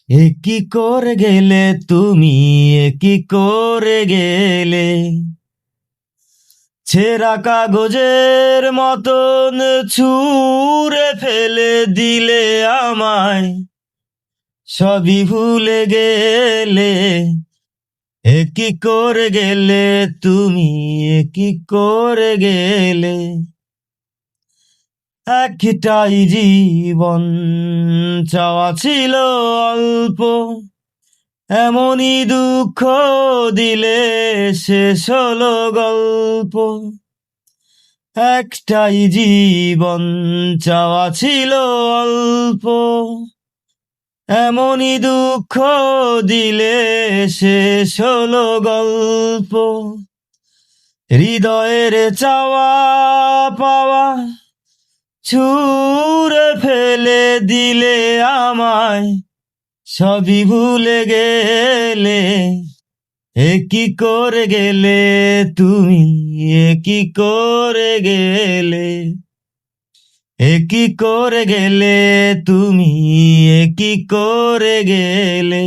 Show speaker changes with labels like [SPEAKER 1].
[SPEAKER 1] এ কি করে গেলে তুমি, এ কি করে গেলে, ছেঁড়া কাগজের মতন ছুঁড়ে ফেলে দিলে আমায়, সবই ভুলে গেলে। এ কি করে গেলে তুমি, এ কি করে গেলে। একটাই জীবন, চাওয়া ছিল অল্প, এমনই দুঃখ দিলে শেষ হলো গল্প। একটাই জীবন, চাওয়া ছিল অল্প, এমনই দুঃখ দিলে শেষ হলো গল্প। হৃদয়ের চাওয়া পাওয়া ছুঁড়ে ফেলে দিলে আমায়, সবই ভুলে গেলে। এ কি করে গেলে তুমি, এ কি করে গেলে। এ কি করে গেলে তুমি, এ কি করে গেলে।